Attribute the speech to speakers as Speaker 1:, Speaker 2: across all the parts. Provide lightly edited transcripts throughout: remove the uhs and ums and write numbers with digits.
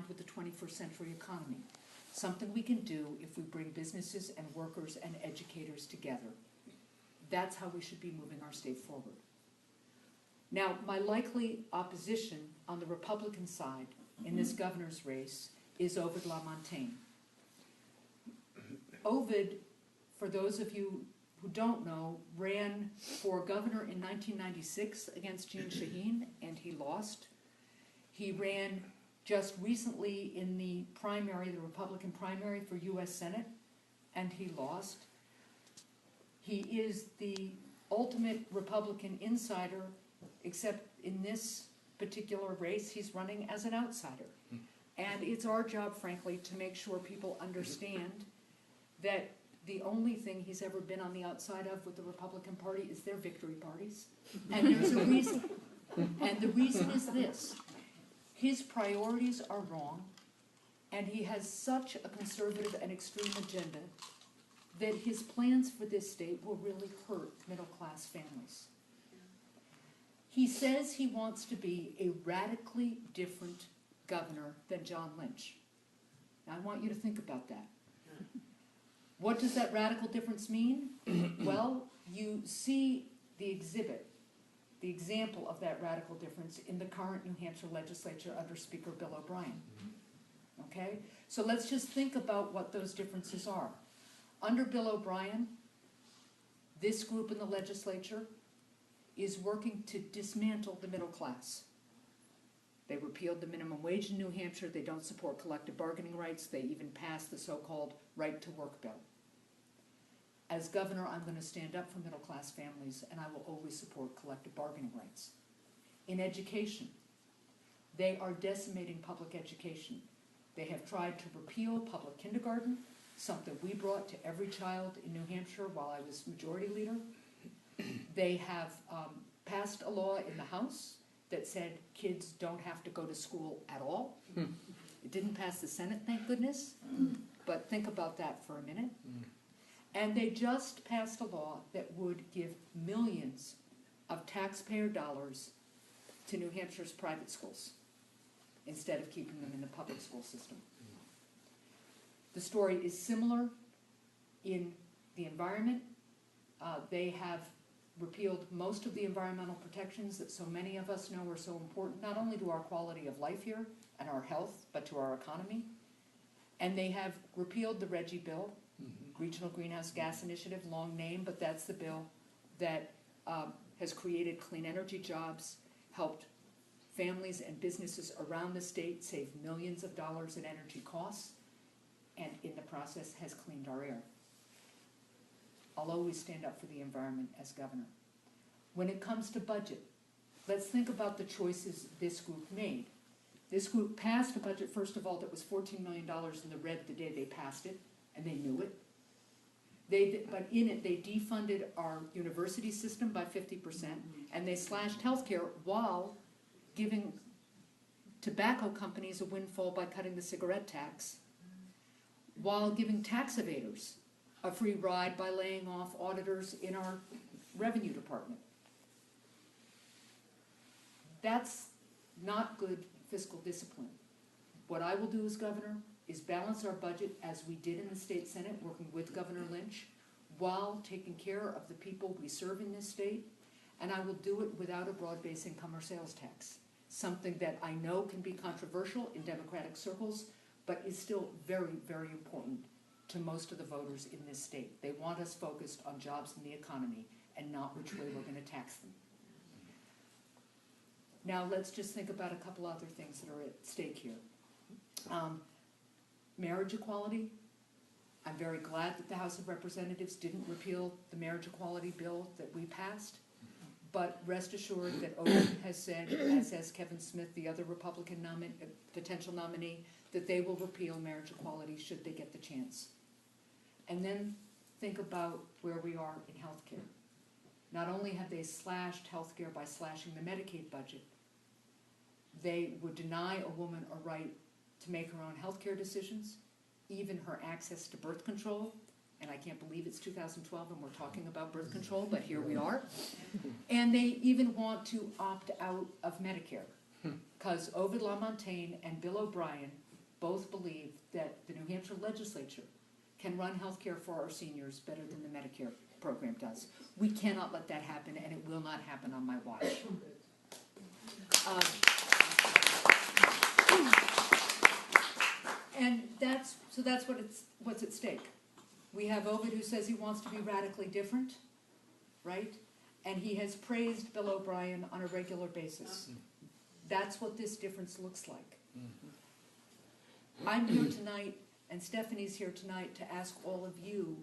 Speaker 1: with the 21st century economy, something we can do if we bring businesses and workers and educators together. That's how we should be moving our state forward. Now, my likely opposition on the Republican side in this governor's race is Ovid LaMontagne. Ovid, for those of you who don't know, ran for governor in 1996 against Jeanne Shaheen, and he lost. He ran just recently in the primary, the Republican primary for U.S. Senate, and he lost. He is the ultimate Republican insider, except in this particular race, he's running as an outsider. And it's our job, frankly, to make sure people understand that the only thing he's ever been on the outside of with the Republican Party is their victory parties. And there's a reason. And the reason is this. His priorities are wrong, and he has such a conservative and extreme agenda that his plans for this state will really hurt middle-class families. He says he wants to be a radically different governor than John Lynch. Now, I want you to think about that. What does that radical difference mean? Well, you see the example of that radical difference in the current New Hampshire legislature under Speaker Bill O'Brien. Okay? So let's just think about what those differences are. Under Bill O'Brien, this group in the legislature is working to dismantle the middle class. They repealed the minimum wage in New Hampshire. They don't support collective bargaining rights. They even passed the so-called right to work bill. As governor, I'm going to stand up for middle-class families, and I will always support collective bargaining rights. In education, they are decimating public education. They have tried to repeal public kindergarten, something we brought to every child in New Hampshire while I was majority leader. They have passed a law in the House that said kids don't have to go to school at all. It didn't pass the Senate, thank goodness, but think about that for a minute. And they just passed a law that would give millions of taxpayer dollars to New Hampshire's private schools instead of keeping them in the public school system. The story is similar in the environment. They have repealed most of the environmental protections that so many of us know are so important, not only to our quality of life here and our health, but to our economy. And they have repealed the RGGI bill, Regional Greenhouse Gas Initiative, long name, but that's the bill that has created clean energy jobs, helped families and businesses around the state save millions of dollars in energy costs, and in the process has cleaned our air. I'll always stand up for the environment as governor. When it comes to budget, let's think about the choices this group made. This group passed a budget, first of all, that was $14 million in the red the day they passed it, and they knew it. But in it, they defunded our university system by 50%, and they slashed healthcare while giving tobacco companies a windfall by cutting the cigarette tax, while giving tax evaders a free ride by laying off auditors in our revenue department. That's not good fiscal discipline. What I will do as governor is balance our budget as we did in the state senate, working with Governor Lynch, while taking care of the people we serve in this state, and I will do it without a broad-based income or sales tax, something that I know can be controversial in Democratic circles, but is still very, very important to most of the voters in this state. They want us focused on jobs and the economy and not which way we're going to tax them. Now let's just think about a couple other things that are at stake here. Marriage equality. I'm very glad that the House of Representatives didn't repeal the marriage equality bill that we passed, but rest assured that Owen has said, as has Kevin Smith, the other Republican potential nominee, that they will repeal marriage equality should they get the chance. And then think about where we are in healthcare. Not only have they slashed healthcare by slashing the Medicaid budget, they would deny a woman a right to make her own healthcare decisions, even her access to birth control. And I can't believe it's 2012 and we're talking about birth control, but here we are. And they even want to opt out of Medicare, because Ovid LaMontagne and Bill O'Brien both believe that the New Hampshire legislature can run health care for our seniors better than the Medicare program does. We cannot let that happen, and it will not happen on my watch. And that's what's at stake. We have Ovid, who says he wants to be radically different, right? And he has praised Bill O'Brien on a regular basis. That's what this difference looks like. I'm here tonight, and Stephanie's here tonight, to ask all of you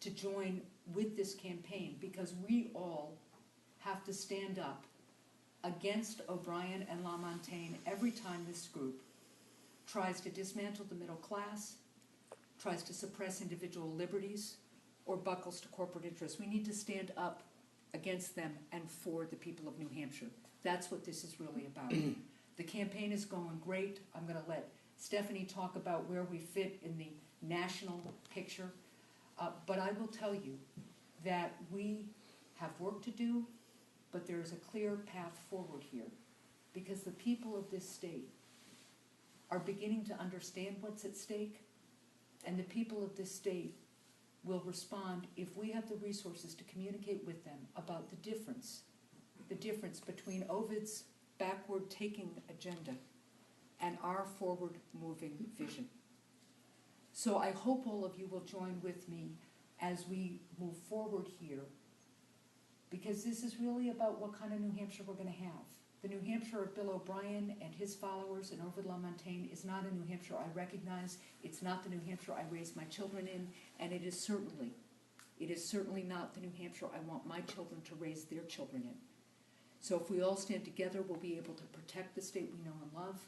Speaker 1: to join with this campaign, because we all have to stand up against O'Brien and LaMontagne every time this group tries to dismantle the middle class, tries to suppress individual liberties, or buckles to corporate interests. We need to stand up against them and for the people of New Hampshire. That's what this is really about. The campaign is going great. I'm going to let Stephanie talk about where we fit in the national picture. But I will tell you that we have work to do, but there is a clear path forward here, because the people of this state are beginning to understand what's at stake, and the people of this state will respond if we have the resources to communicate with them about the difference between Ovid's backward-taking agenda and our forward-moving vision. So I hope all of you will join with me as we move forward here, because this is really about what kind of New Hampshire we're going to have. The New Hampshire of Bill O'Brien and his followers and Ovid LaMontagne is not a New Hampshire I recognize. It's not the New Hampshire I raised my children in, and it is certainly not the New Hampshire I want my children to raise their children in. So if we all stand together, we'll be able to protect the state we know and love.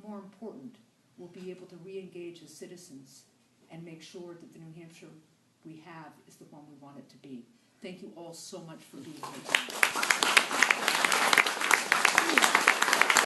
Speaker 1: More important, we'll be able to re-engage as citizens and make sure that the New Hampshire we have is the one we want it to be. Thank you all so much for being here tonight.